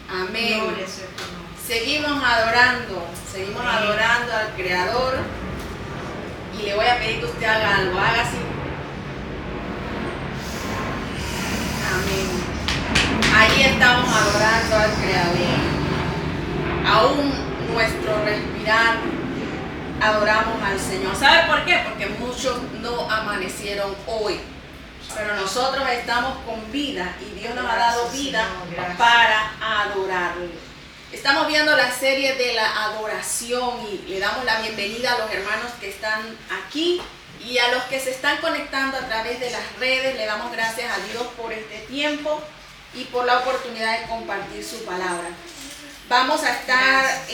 Amén. Gloria sea tu nombre. Seguimos adorando al Creador. Y le voy a pedir que usted haga algo, haga así. Amén. Ahí estamos adorando al Creador. Aún nuestro respirar, adoramos al Señor. ¿Sabe por qué? Porque muchos no amanecieron hoy. Pero nosotros estamos con vida y Dios nos ha dado vida para adorarle. Estamos viendo la serie de la adoración y le damos la bienvenida a los hermanos que están aquí y a los que se están conectando a través de las redes. Le damos gracias a Dios por este tiempo y por la oportunidad de compartir su palabra. Vamos a estar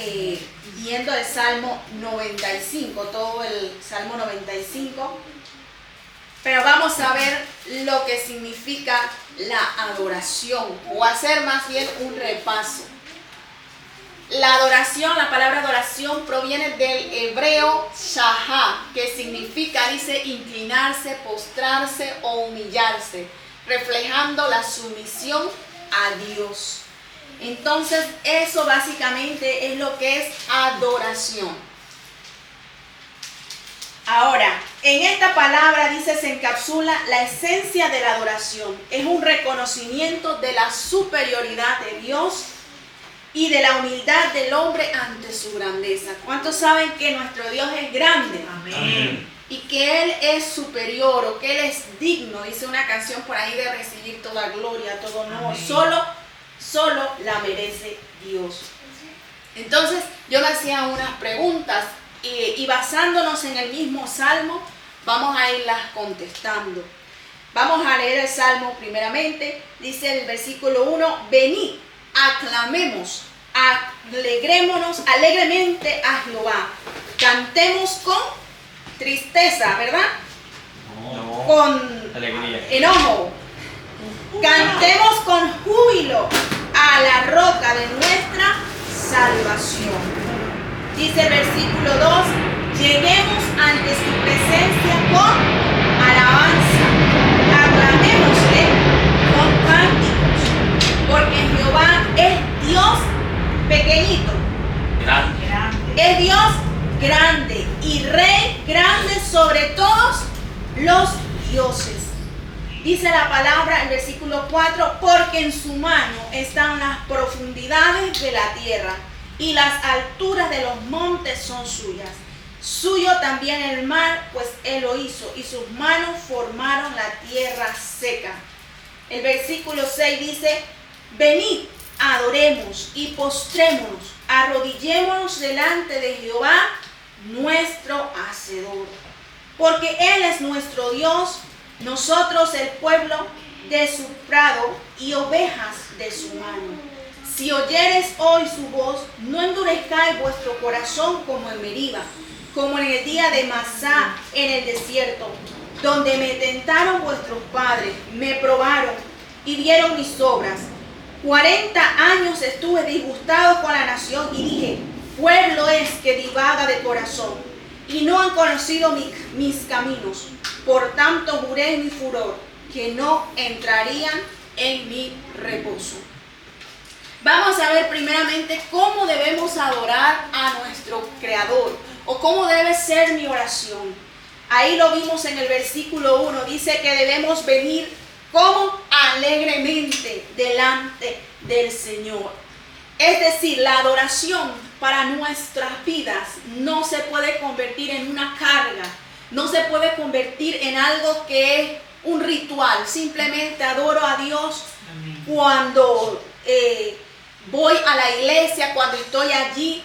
viendo el Salmo 95, todo el Salmo 95. Pero vamos a ver lo que significa la adoración, o hacer más bien un repaso. La adoración, la palabra adoración proviene del hebreo shahá, que significa, dice, inclinarse, postrarse o humillarse, reflejando la sumisión a Dios. Entonces, eso básicamente es lo que es adoración. Ahora, en esta palabra dice, se encapsula la esencia de la adoración. Es un reconocimiento de la superioridad de Dios y de la humildad del hombre ante su grandeza. ¿Cuántos saben que nuestro Dios es grande? Amén. Y que Él es superior, o que Él es digno, dice una canción por ahí, de recibir toda gloria, todo honor. Solo la merece Dios. Entonces, yo me hacía unas preguntas. Y basándonos en el mismo Salmo, vamos a irlas contestando. Vamos a leer el Salmo primeramente. Dice el versículo 1, venid, aclamemos, alegrémonos alegremente a Jehová. Cantemos con tristeza, ¿verdad? No. Con Alegría. enojo. Cantemos con júbilo a la roca de nuestra salvación. Dice el versículo 2, lleguemos ante su presencia con alabanza, aclamémosle con cánticos, porque Jehová es Dios pequeñito, Grande. es Dios grande y Rey grande sobre todos los dioses. Dice la palabra, el versículo 4, porque en su mano están las profundidades de la tierra, y las alturas de los montes son suyas. Suyo también el mar, pues Él lo hizo, y sus manos formaron la tierra seca. El versículo 6 dice, venid, adoremos y postrémonos, arrodillémonos delante de Jehová, nuestro Hacedor. Porque Él es nuestro Dios, nosotros el pueblo de su prado y ovejas de su mano. Si oyeres hoy su voz, no endurezcáis vuestro corazón como en Meriba, como en el día de Masá en el desierto, donde me tentaron vuestros padres, me probaron y vieron mis obras. 40 años estuve disgustado con la nación y dije, pueblo es que divaga de corazón, y no han conocido mis caminos. Por tanto juré en mi furor que no entrarían en mi reposo. Vamos a ver primeramente cómo debemos adorar a nuestro Creador, o cómo debe ser mi oración. Ahí lo vimos en el versículo 1, dice que debemos venir como alegremente delante del Señor. Es decir, la adoración para nuestras vidas no se puede convertir en una carga, no se puede convertir en algo que es un ritual. Simplemente adoro a Dios cuando voy a la iglesia, cuando estoy allí,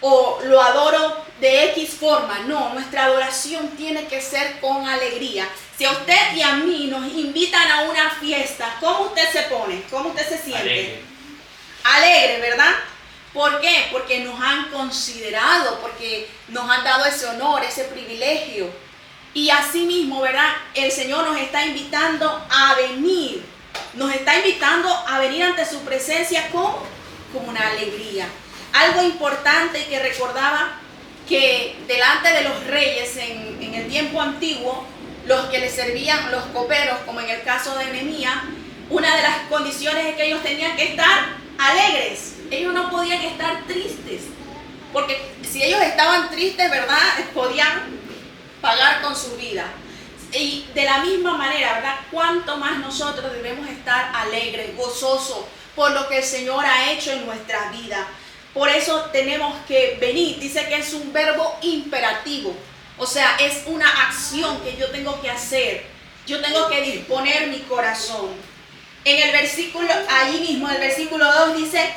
o lo adoro de X forma. No, nuestra adoración tiene que ser con alegría. Si a usted y a mí nos invitan a una fiesta, ¿cómo usted se pone? ¿Cómo usted se siente? Alegre. Alegre, ¿verdad? ¿Por qué? Porque nos han considerado, porque nos han dado ese honor, ese privilegio. Y así mismo, ¿verdad? El Señor nos está invitando a venir. Nos está invitando a venir ante su presencia con una alegría. Algo importante que recordaba, que delante de los reyes en el tiempo antiguo, los que les servían, los coperos, como en el caso de Nehemías, una de las condiciones es que ellos tenían que estar alegres. podían estar tristes, porque si ellos estaban tristes, ¿verdad?, podían pagar con su vida. Y de la misma manera, ¿verdad?, cuánto más nosotros debemos estar alegres, gozosos por lo que el Señor ha hecho en nuestra vida. Por eso tenemos que venir. Dice que es un verbo imperativo, o sea, es una acción que yo tengo que hacer. Yo tengo que disponer mi corazón. En el versículo, allí mismo, el versículo 2 dice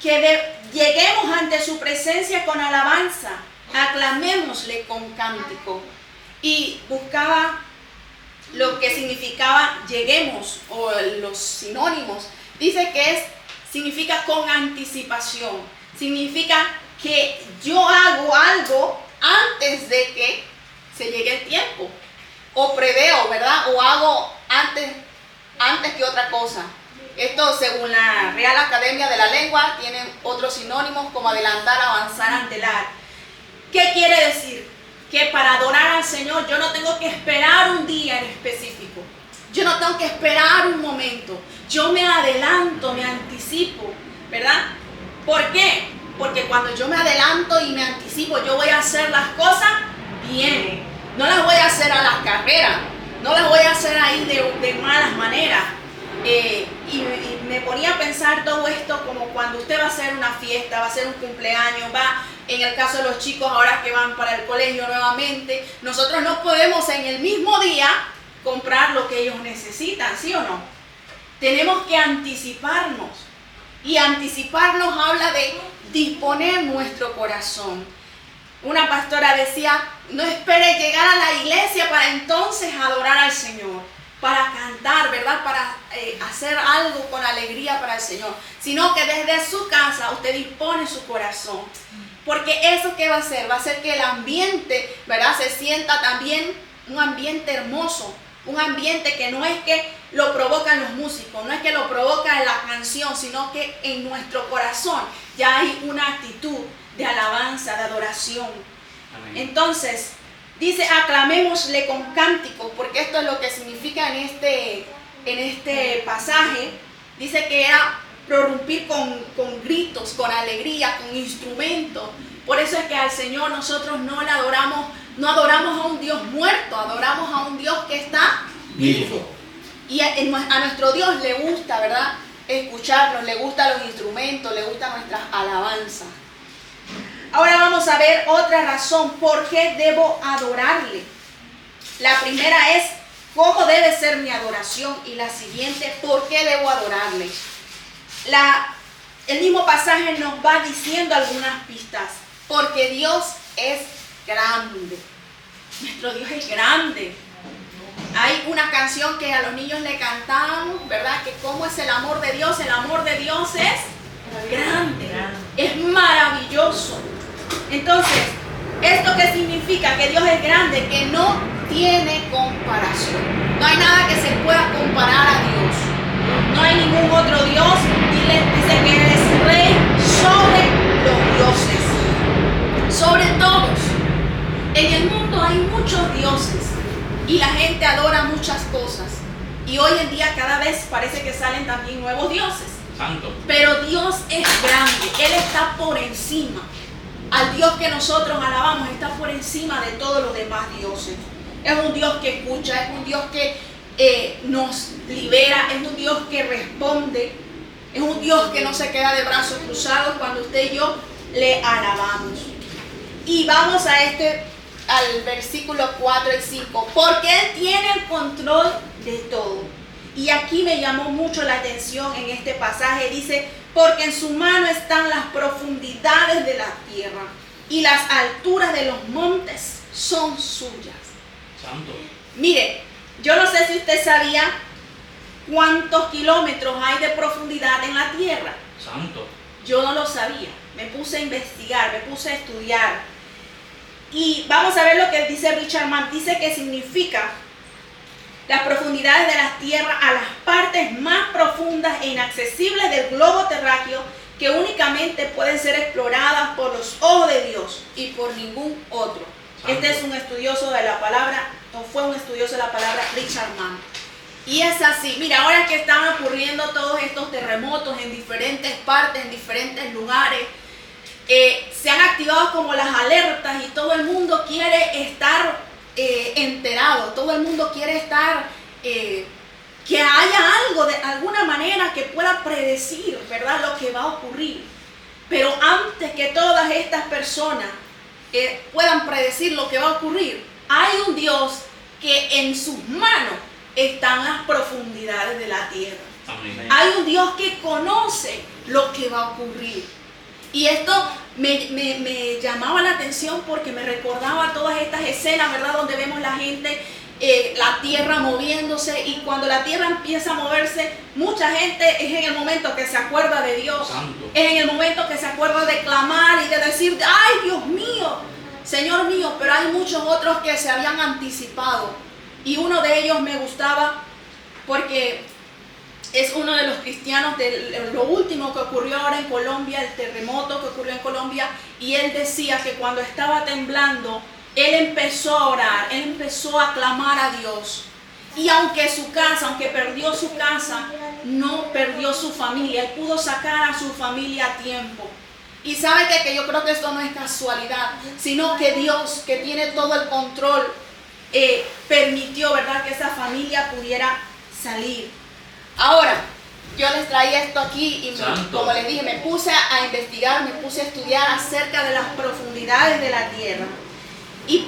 que lleguemos ante su presencia con alabanza, aclamémosle con cántico. Y buscaba lo que significaba lleguemos, o los sinónimos. Dice que significa con anticipación. Significa que yo hago algo antes de que se llegue el tiempo. O preveo, ¿verdad? O hago antes que otra cosa. Esto, según la Real Academia de la Lengua, tiene otros sinónimos como adelantar, avanzar, antelar. ¿Qué quiere decir? Que para adorar al Señor yo no tengo que esperar un día en específico. Yo no tengo que esperar un momento. Yo me adelanto, me anticipo, ¿verdad? ¿Por qué? Porque cuando yo me adelanto y me anticipo, yo voy a hacer las cosas bien. No las voy a hacer a la carrera. No las voy a hacer ahí de malas maneras. Y me ponía a pensar todo esto como cuando usted va a hacer una fiesta, va a hacer un cumpleaños, en el caso de los chicos ahora que van para el colegio nuevamente, nosotros no podemos en el mismo día comprar lo que ellos necesitan, ¿sí o no? Tenemos que anticiparnos. Y anticiparnos habla de disponer nuestro corazón. Una pastora decía, no espere llegar a la iglesia para entonces adorar al Señor, para cantar, ¿verdad? Para hacer algo con alegría para el Señor, sino que desde su casa usted dispone su corazón. Porque eso ¿qué va a hacer? Va a hacer que el ambiente, ¿verdad?, se sienta también un ambiente hermoso, un ambiente que no es que lo provocan los músicos, no es que lo provoca la canción, sino que en nuestro corazón ya hay una actitud de alabanza, de adoración. Amén. Entonces, dice, aclamémosle con cánticos, porque esto es lo que significa en este pasaje. Dice que era prorrumpir con gritos, con alegría, con instrumentos. Por eso es que al Señor nosotros no adoramos a un Dios muerto, adoramos a un Dios que está vivo. Y a nuestro Dios le gusta, ¿verdad?, escucharnos, le gustan los instrumentos, le gustan nuestras alabanzas. Ahora vamos a ver otra razón por qué debo adorarle. La primera es cómo debe ser mi adoración, y la siguiente, por qué debo adorarle. El mismo pasaje nos va diciendo algunas pistas. Porque Dios es grande. Nuestro Dios es grande. Hay una canción que a los niños le cantaban, ¿verdad? Que cómo es el amor de Dios. El amor de Dios es grande. Es maravilloso. Entonces, ¿esto qué significa? Que Dios es grande, que no tiene comparación. No hay nada que se pueda comparar a Dios. No hay ningún otro Dios. Dice que Él es rey sobre los dioses, sobre todos. En el mundo hay muchos dioses y la gente adora muchas cosas. Y hoy en día cada vez parece que salen también nuevos dioses. Santo. Pero Dios es grande. Él está por encima. Al Dios que nosotros alabamos está por encima de todos los demás dioses. Es un Dios que escucha, es un Dios que nos libera, es un Dios que responde, es un Dios que no se queda de brazos cruzados cuando usted y yo le alabamos. Y vamos al versículo 4 y 5, porque Él tiene el control de todo. Y aquí me llamó mucho la atención en este pasaje, dice, porque en su mano están las profundidades de la tierra y las alturas de los montes son suyas. Santo. Mire, yo no sé si usted sabía cuántos kilómetros hay de profundidad en la tierra. Santo. Yo no lo sabía. Me puse a investigar, me puse a estudiar. Y vamos a ver lo que dice Richard Mann. Dice que significa las profundidades de la tierra a las partes más profundas e inaccesibles del globo terráqueo que únicamente pueden ser exploradas por los ojos de Dios y por ningún otro. Santo. Este es un estudioso de la palabra, o fue un estudioso de la palabra, Richard Mann. Y es así. Mira, ahora que están ocurriendo todos estos terremotos en diferentes partes, en diferentes lugares, se han activado como las alertas y todo el mundo quiere estar enterado, todo el mundo quiere estar, que haya algo de alguna manera que pueda predecir, ¿verdad?, lo que va a ocurrir. Pero antes que todas estas personas puedan predecir lo que va a ocurrir, hay un Dios que en sus manos están las profundidades de la tierra. Amén. Hay un Dios que conoce lo que va a ocurrir. Y esto me llamaba la atención porque me recordaba todas estas escenas, ¿verdad?, donde vemos la gente, la tierra moviéndose, y cuando la tierra empieza a moverse, mucha gente es en el momento que se acuerda de Dios. Santo. Es en el momento que se acuerda de clamar y de decir, ay, Dios mío, Señor mío. Pero hay muchos otros que se habían anticipado, y uno de ellos me gustaba porque es uno de los cristianos de lo último que ocurrió ahora en Colombia, el terremoto que ocurrió en Colombia, y él decía que cuando estaba temblando, él empezó a orar, él empezó a clamar a Dios. Y aunque perdió su casa, no perdió su familia, él pudo sacar a su familia a tiempo. Y sabe que yo creo que esto no es casualidad, sino que Dios, que tiene todo el control, permitió, ¿verdad?, que esa familia pudiera salir. Ahora, yo les traía esto aquí y como les dije, me puse a investigar, me puse a estudiar acerca de las profundidades de la tierra. Y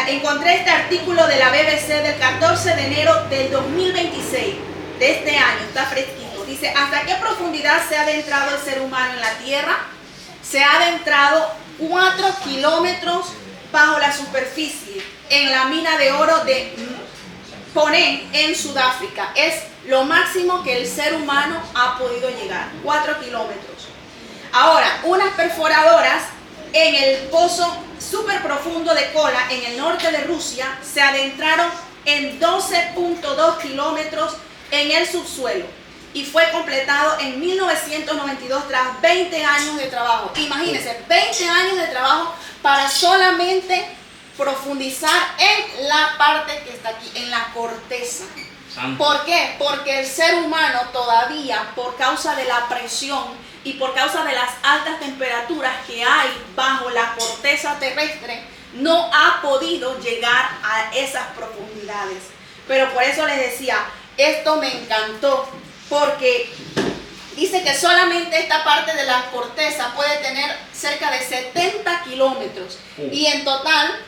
encontré este artículo de la BBC del 14 de enero del 2026, de este año, está fresquito. Dice, ¿hasta qué profundidad se ha adentrado el ser humano en la tierra? Se ha adentrado 4 kilómetros bajo la superficie en la mina de oro de Mponeng en Sudáfrica. Es lo máximo que el ser humano ha podido llegar, 4 kilómetros. Ahora, unas perforadoras en el pozo súper profundo de Kola, en el norte de Rusia, se adentraron en 12.2 kilómetros en el subsuelo y fue completado en 1992 tras 20 años de trabajo. Imagínense, 20 años de trabajo para solamente profundizar en la parte que está aquí, en la corteza. ¿Por qué? Porque el ser humano todavía, por causa de la presión y por causa de las altas temperaturas que hay bajo la corteza terrestre, no ha podido llegar a esas profundidades. Pero por eso les decía, esto me encantó, porque dice que solamente esta parte de la corteza puede tener cerca de 70 kilómetros. Y en total,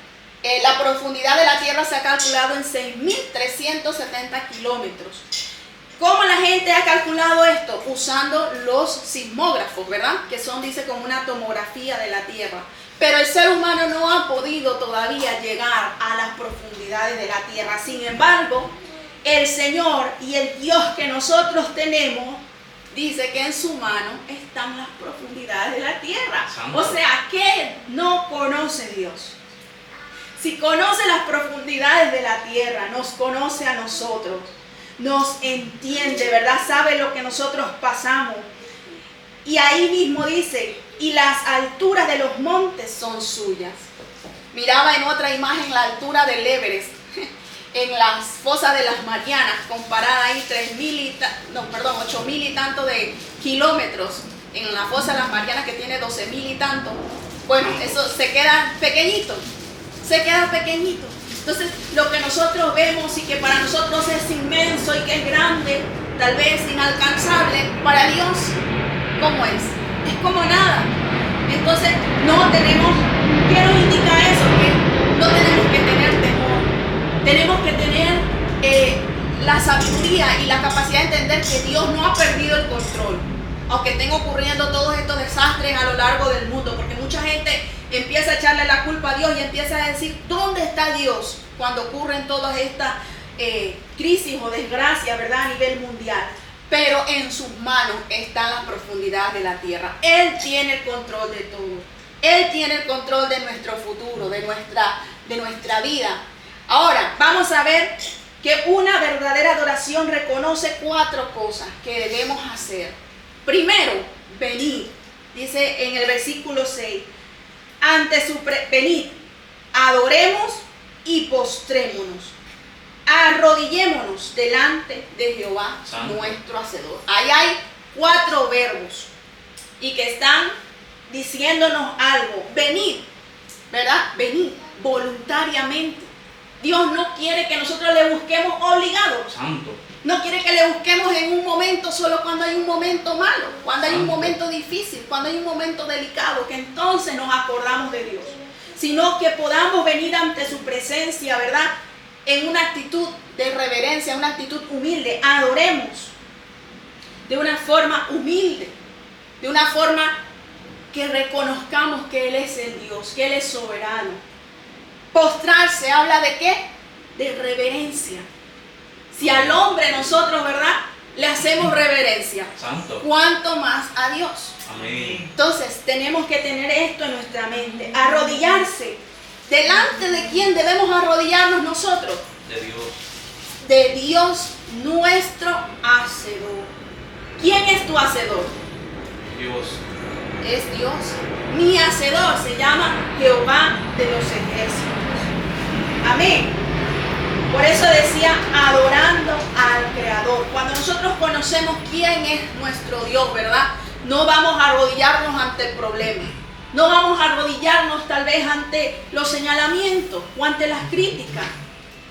la profundidad de la Tierra se ha calculado en 6.370 kilómetros. ¿Cómo la gente ha calculado esto? Usando los sismógrafos, ¿verdad? Que son, dice, como una tomografía de la Tierra. Pero el ser humano no ha podido todavía llegar a las profundidades de la Tierra. Sin embargo, el Señor y el Dios que nosotros tenemos, dice que en su mano están las profundidades de la Tierra. Santo. O sea, ¿qué no conoce Dios? Si conoce las profundidades de la tierra, nos conoce a nosotros, nos entiende, ¿verdad? Sabe lo que nosotros pasamos. Y ahí mismo dice, y las alturas de los montes son suyas. Miraba en otra imagen la altura del Everest, en las fosas de las Marianas, comparada ahí 8.000 y tanto de kilómetros, en la fosa de las Marianas que tiene 12.000 y tanto. Bueno, eso se queda pequeñito. Se queda pequeñito. Entonces, lo que nosotros vemos y que para nosotros es inmenso y que es grande, tal vez inalcanzable, para Dios, ¿cómo es? Es como nada. Entonces, no tenemos, ¿qué nos indica eso? Que no tenemos que tener temor. Tenemos que tener la sabiduría y la capacidad de entender que Dios no ha perdido el control. Aunque estén ocurriendo todos estos desastres a lo largo del mundo, porque mucha gente empieza a echarle la culpa a Dios y empieza a decir, ¿dónde está Dios? Cuando ocurren todas estas crisis o desgracias, ¿verdad?, a nivel mundial. Pero en sus manos están las profundidades de la tierra. Él tiene el control de todo. Él tiene el control de nuestro futuro, de nuestra vida. Ahora, vamos a ver que una verdadera adoración reconoce 4 cosas que debemos hacer. Primero, venid. Dice en el versículo 6. Venid, adoremos y postrémonos. arrodillémonos delante de Jehová, Santo. nuestro Hacedor. Ahí hay 4 verbos y que están diciéndonos algo. Venid, ¿verdad? Venid voluntariamente. Dios no quiere que nosotros le busquemos obligados. Santo. No quiere que le busquemos en un momento, solo cuando hay un momento malo, cuando hay un Santo. momento difícil, cuando hay un momento delicado, que entonces nos acordamos de Dios. Sino que podamos venir ante su presencia, ¿verdad? En una actitud de reverencia, una actitud humilde. Adoremos de una forma humilde, de una forma que reconozcamos que Él es el Dios, que Él es soberano. Postrarse habla de ¿qué? De reverencia. Si al hombre nosotros, ¿verdad?, le hacemos reverencia, Santo. ¿cuánto más a Dios? Amén. Entonces tenemos que tener esto en nuestra mente. Arrodillarse. ¿Delante de quién debemos arrodillarnos nosotros? De Dios. De Dios nuestro Hacedor. ¿Quién es tu Hacedor? Dios. Es Dios. Mi Hacedor se llama Jehová de los ejércitos. Amén. Por eso decía adorando al Creador. Cuando nosotros conocemos quién es nuestro Dios, ¿verdad? No vamos a arrodillarnos ante el problema. No vamos a arrodillarnos tal vez ante los señalamientos o ante las críticas.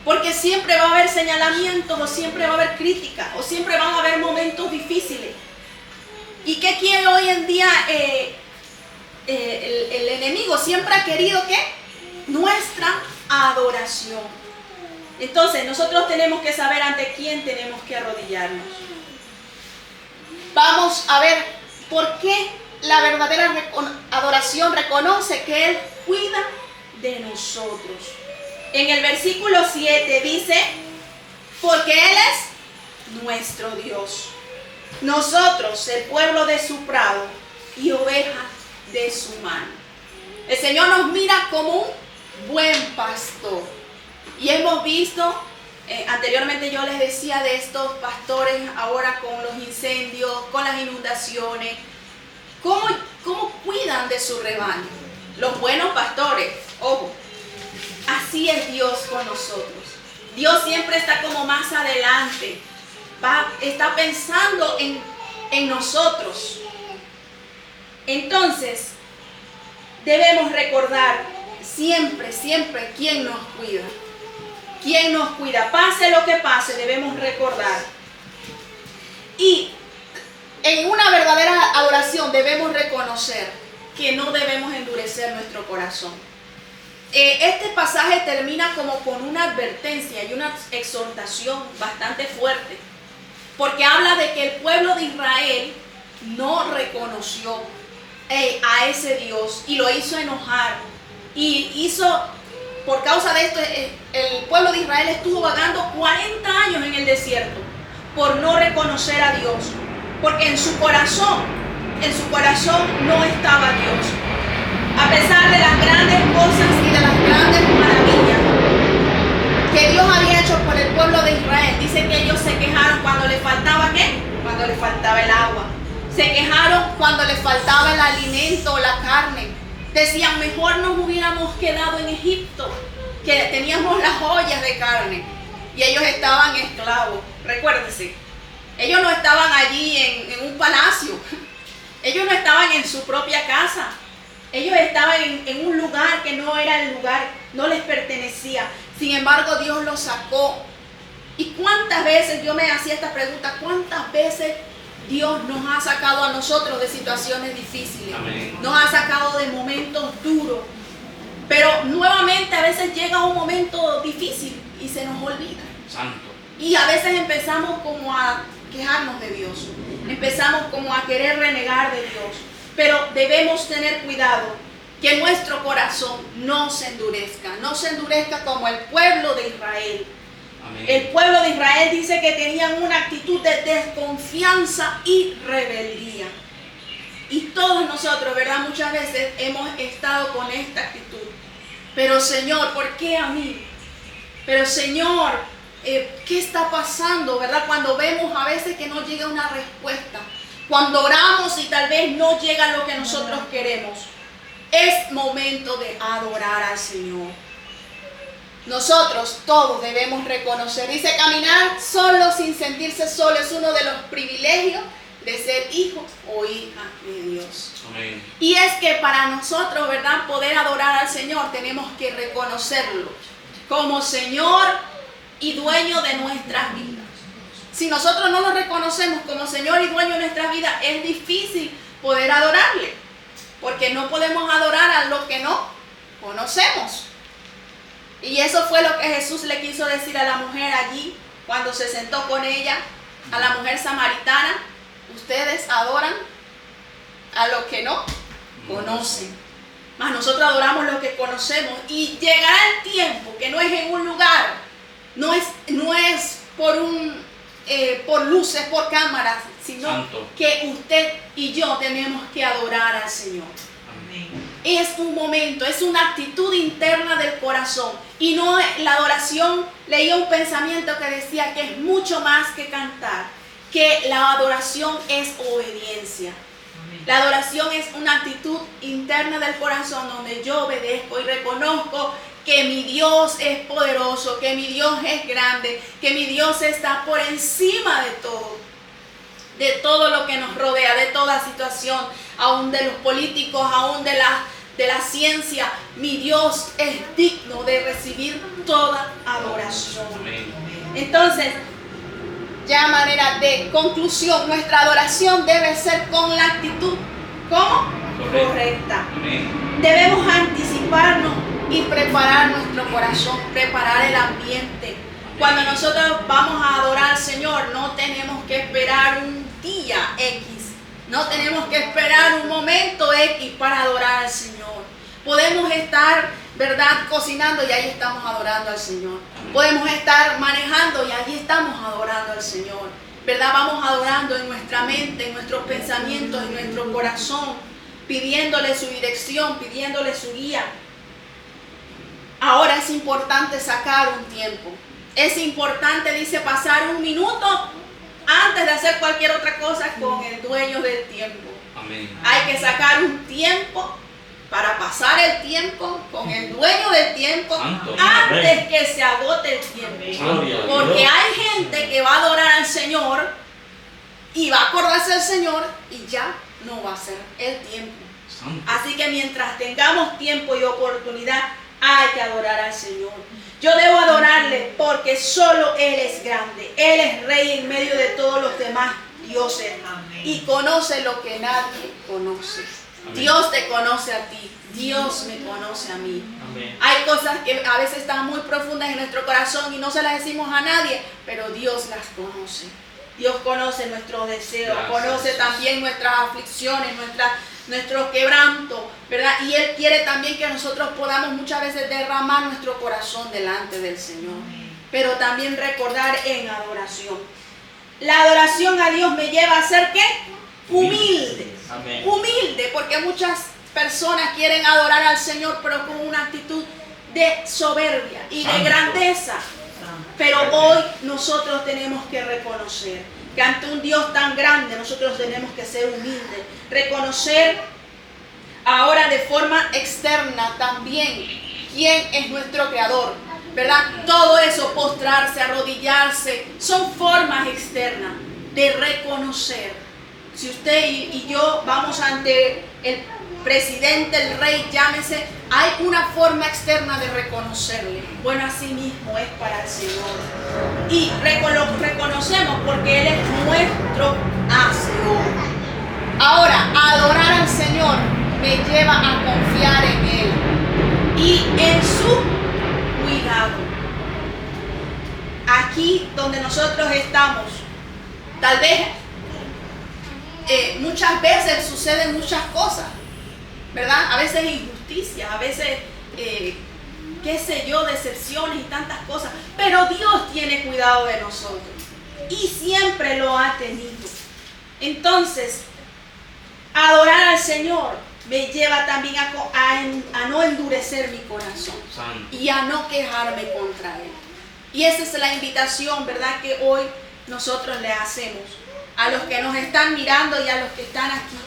Porque siempre va a haber señalamientos o siempre va a haber críticas o siempre van a haber momentos difíciles. ¿Y qué quiere hoy en día el enemigo? Siempre ha querido ¿qué? Nuestra adoración. Entonces nosotros tenemos que saber ante quién tenemos que arrodillarnos. Vamos a ver por qué la verdadera adoración reconoce que Él cuida de nosotros. En el versículo 7 dice, porque Él es nuestro Dios. Nosotros, el pueblo de su prado y ovejas de su mano. El Señor nos mira como un buen pastor. Y hemos visto, anteriormente yo les decía de estos pastores ahora con los incendios, con las inundaciones, cómo cuidan de su rebaño. Los buenos pastores, ojo, así es Dios con nosotros. Dios siempre está como más adelante, está pensando en nosotros. Entonces, debemos recordar siempre, siempre quién nos cuida. ¿Quién nos cuida? Pase lo que pase, debemos recordar. Y en una verdadera adoración debemos reconocer que no debemos endurecer nuestro corazón. Este pasaje termina como con una advertencia y una exhortación bastante fuerte, porque habla de que el pueblo de Israel no reconoció a ese Dios y lo hizo enojar y por causa de esto, el pueblo de Israel estuvo vagando 40 años en el desierto por no reconocer a Dios. Porque en su corazón no estaba Dios. A pesar de las grandes cosas y de las grandes maravillas que Dios había hecho por el pueblo de Israel, dice que ellos se quejaron cuando les faltaba ¿qué? Cuando les faltaba el agua. Se quejaron cuando les faltaba el alimento o la carne. Decían, mejor nos hubiéramos quedado en Egipto, que teníamos las ollas de carne. Y ellos estaban esclavos. Recuérdense, ellos no estaban allí en un palacio. Ellos no estaban en su propia casa. Ellos estaban en un lugar que no era el lugar, no les pertenecía. Sin embargo, Dios los sacó. ¿Y cuántas veces, yo me hacía esta pregunta, cuántas veces Dios nos ha sacado a nosotros de situaciones difíciles? Amén. Nos ha sacado de momentos duros. Pero nuevamente a veces llega un momento difícil y se nos olvida. Santo. Y a veces empezamos como a quejarnos de Dios. Empezamos como a querer renegar de Dios. Pero debemos tener cuidado que nuestro corazón no se endurezca. No se endurezca como el pueblo de Israel. Amén. El pueblo de Israel dice que tenían una actitud de desconfianza y rebeldía. Y todos nosotros, ¿verdad? Muchas veces hemos estado con esta actitud. Pero Señor, ¿por qué a mí? Pero Señor, ¿qué está pasando, verdad? Cuando vemos a veces que no llega una respuesta. Cuando oramos y tal vez no llega lo que nosotros queremos. Es momento de adorar al Señor. nosotros todos debemos reconocer. Dice, caminar solo sin sentirse solo es uno de los privilegios de ser hijo o hija de Dios. Amén. Y es que para nosotros, ¿verdad?, poder adorar al Señor tenemos que reconocerlo como Señor y dueño de nuestras vidas. Si nosotros no lo reconocemos como Señor y dueño de nuestras vidas, es difícil poder adorarle, porque no podemos adorar a lo que no conocemos. Y eso fue lo que Jesús le quiso decir a la mujer allí cuando se sentó con ella, a la mujer samaritana. Ustedes adoran a lo que no conocen, mas nosotros adoramos lo que conocemos. Y llegará el tiempo que no es en un lugar, no es por luces, por cámaras, sino Santo. que usted y yo tenemos que adorar al Señor. Amén. Es un momento, es una actitud interna del corazón. Y no la adoración, leía un pensamiento que decía que es mucho más que cantar, que la adoración es obediencia. La adoración es una actitud interna del corazón donde yo obedezco y reconozco que mi Dios es poderoso, que mi Dios es grande, que mi Dios está por encima de todo lo que nos rodea, de toda situación, aún de los políticos, aún de la ciencia. Mi Dios es digno de recibir toda adoración. Amén. Entonces, ya a manera de conclusión, nuestra adoración debe ser con la actitud, ¿cómo? Correcta. Amén. Debemos anticiparnos y preparar nuestro corazón, preparar el ambiente. Cuando nosotros vamos a adorar al Señor, no tenemos que esperar un día X, no tenemos que esperar un momento X para adorar al Señor. Podemos estar, ¿verdad?, cocinando y ahí estamos adorando al Señor. Podemos estar manejando y allí estamos adorando al Señor, ¿verdad? Vamos adorando en nuestra mente, en nuestros pensamientos, en nuestro corazón, pidiéndole su dirección, pidiéndole su guía. Ahora es importante sacar un tiempo. Es importante, dice, pasar un minuto antes de hacer cualquier otra cosa con el dueño del tiempo. Amén. Hay que sacar un tiempo para pasar el tiempo con el dueño del tiempo Santo. antes que se agote el tiempo. Gloria a Porque Dios. hay gente que va a adorar al Señor y va a acordarse del Señor y ya no va a ser el tiempo. Santo. Así que mientras tengamos tiempo y oportunidad, hay que adorar al Señor. Yo debo adorarle porque solo Él es grande. Él es rey en medio de todos los demás dioses. Y conoce lo que nadie conoce. Amén. Dios te conoce a ti. Dios me conoce a mí. Amén. Hay cosas que a veces están muy profundas en nuestro corazón y no se las decimos a nadie, pero Dios las conoce. Dios conoce nuestros deseos, Gracias. conoce también nuestras aflicciones, nuestro quebranto, ¿verdad? Y Él quiere también que nosotros podamos muchas veces derramar nuestro corazón delante del Señor, pero también recordar en adoración. La adoración a Dios me lleva a ser ¿qué? Humilde. Amén. Humilde, porque muchas personas quieren adorar al Señor, pero con una actitud de soberbia y de Santo. grandeza. Pero hoy nosotros tenemos que reconocer que ante un Dios tan grande nosotros tenemos que ser humildes, reconocer ahora de forma externa también quién es nuestro creador, ¿verdad? Todo eso, postrarse, arrodillarse, son formas externas de reconocer. Si usted y yo vamos ante el presidente, el rey, llámese, hay una forma externa de reconocerle. Bueno, así mismo es para el Señor. Y reconocemos porque Él es nuestro Hacedor. Ahora, adorar al Señor me lleva a confiar en Él y en su cuidado. Aquí donde nosotros estamos, tal vez muchas veces suceden muchas cosas, ¿verdad? A veces injusticias, a veces, qué sé yo, decepciones y tantas cosas. Pero Dios tiene cuidado de nosotros y siempre lo ha tenido. Entonces, adorar al Señor me lleva también a no endurecer mi corazón Santo. y a no quejarme contra Él. Y esa es la invitación, ¿verdad?, que hoy nosotros le hacemos a los que nos están mirando y a los que están aquí.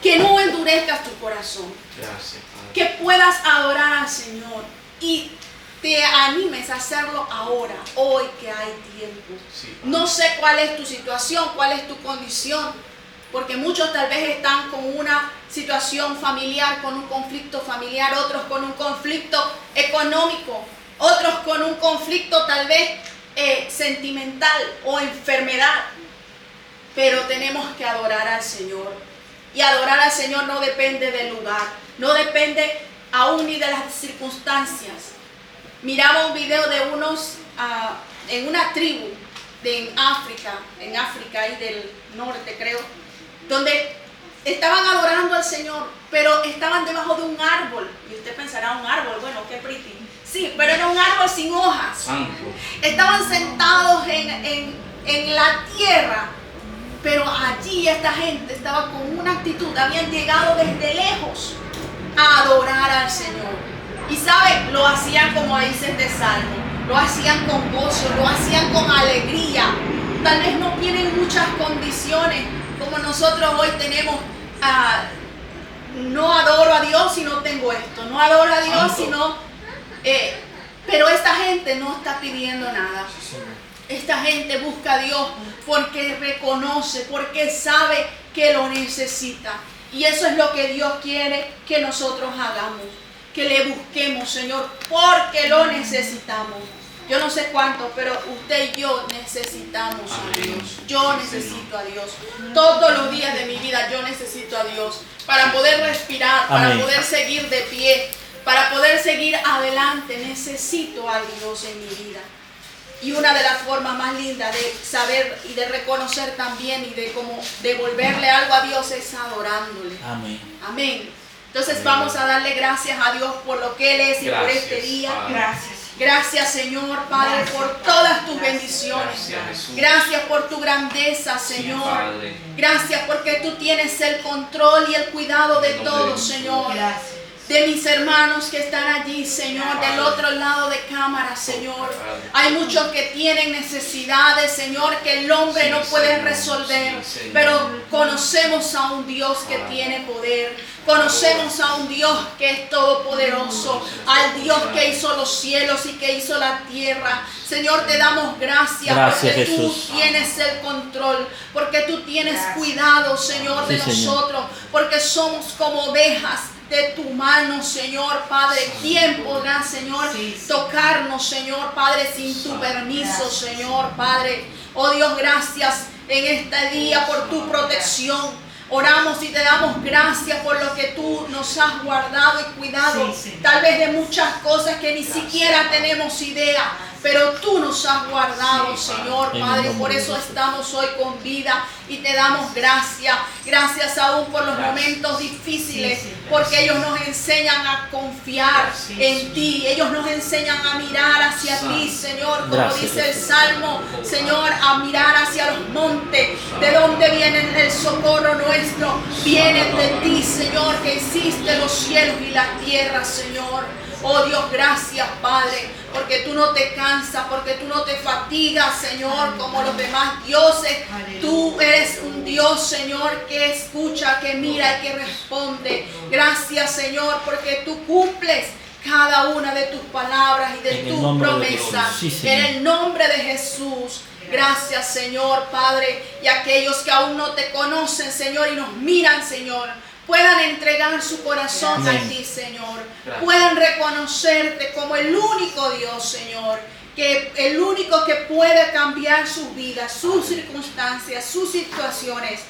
Que no endurezcas tu corazón, Gracias, Padre. que puedas adorar al Señor y te animes a hacerlo ahora, hoy que hay tiempo. Sí, No sé cuál es tu situación, cuál es tu condición, porque muchos tal vez están con una situación familiar, con un conflicto familiar, otros con un conflicto económico, otros con un conflicto tal vez sentimental o enfermedad. Pero tenemos que adorar al Señor. Y adorar al Señor no depende del lugar, no depende aún ni de las circunstancias. Miraba un video de unos en una tribu en África y del norte creo, donde estaban adorando al Señor, pero estaban debajo de un árbol. Y usted pensará, un árbol, bueno, qué pretty. Sí, pero era un árbol sin hojas. Santo. Estaban sentados en la tierra, pero allí esta gente estaba con una actitud, habían llegado desde lejos a adorar al Señor. Y saben, lo hacían como dice este salmo, lo hacían con gozo, lo hacían con alegría. Tal vez no tienen muchas condiciones como nosotros hoy tenemos. No adoro a Dios si no tengo esto, no adoro a Dios si no... pero esta gente no está pidiendo nada. Esta gente busca a Dios porque reconoce, porque sabe que lo necesita. Y eso es lo que Dios quiere que nosotros hagamos, que le busquemos, Señor, porque lo necesitamos. Yo no sé cuánto, pero usted y yo necesitamos a Dios. Yo necesito a Dios. Todos los días de mi vida yo necesito a Dios para poder respirar, para poder seguir de pie, para poder seguir adelante. Necesito a Dios en mi vida. Y una de las formas más lindas de saber y de reconocer también y de como devolverle algo a Dios es adorándole. Amén. Amén. Entonces vamos a darle gracias a Dios por lo que Él es y por este día. Gracias. Gracias, Señor, Padre, por todas tus bendiciones. Gracias por tu grandeza, Señor. Gracias porque tú tienes el control y el cuidado de todo, Señor. Gracias. De mis hermanos que están allí, Señor, del otro lado de cámara, Señor. Hay muchos que tienen necesidades, Señor, que el hombre no puede resolver. Pero conocemos a un Dios que tiene poder. Conocemos a un Dios que es todopoderoso, al Dios que hizo los cielos y que hizo la tierra. Señor, te damos gracias porque Jesús. tú tienes el control, porque tú tienes cuidado, Señor, de nosotros, porque somos como ovejas de tu mano, Señor, Padre. ¿Quién podrá, Señor, tocarnos, Señor, Padre, sin tu permiso, Señor, Padre? Oh Dios, gracias en este día por tu protección. Oramos y te damos gracias por lo que tú nos has guardado y cuidado, tal vez de muchas cosas que ni siquiera tenemos idea, pero tú nos has guardado, Señor, Padre. Por eso estamos hoy con vida y te damos gracias. Gracias aún por los momentos difíciles, porque ellos nos enseñan a confiar en ti. Ellos nos enseñan a mirar hacia ti, Señor, como dice el Salmo, Señor, a mirar hacia los montes, de donde viene el socorro nuestro. Vienen de ti, Señor, que hiciste los cielos y la tierra, Señor. Oh Dios, gracias, Padre, porque tú no te cansas, porque tú no te fatigas, Señor, como los demás dioses. Tú eres un Dios, Señor, que escucha, que mira y que responde. Gracias, Señor, porque tú cumples cada una de tus palabras y de tus promesas. En el nombre de Jesús. Gracias, Señor, Padre, y aquellos que aún no te conocen, Señor, y nos miran, Señor, puedan entregar su corazón a ti, Señor. Puedan reconocerte como el único Dios, Señor, que el único que puede cambiar sus vidas, sus circunstancias, sus situaciones.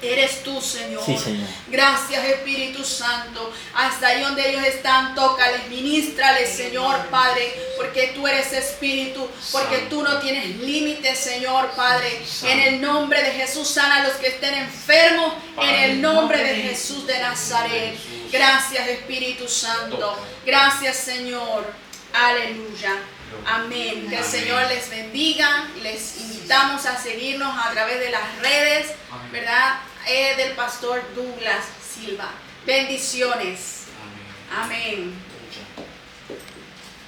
Eres tú, Señor. Sí, Señor. Gracias, Espíritu Santo. Hasta ahí donde ellos están, tócales, ministrales, Señor, Padre, porque tú eres Espíritu, porque tú no tienes límites, Señor, Padre. En el nombre de Jesús, sana a los que estén enfermos, en el nombre de Jesús de Nazaret. Gracias, Espíritu Santo. Gracias, Señor. Aleluya. Amén. Que el Señor les bendiga. Les invitamos a seguirnos a través de las redes, ¿verdad? Del pastor Douglas Silva. Bendiciones. Amén.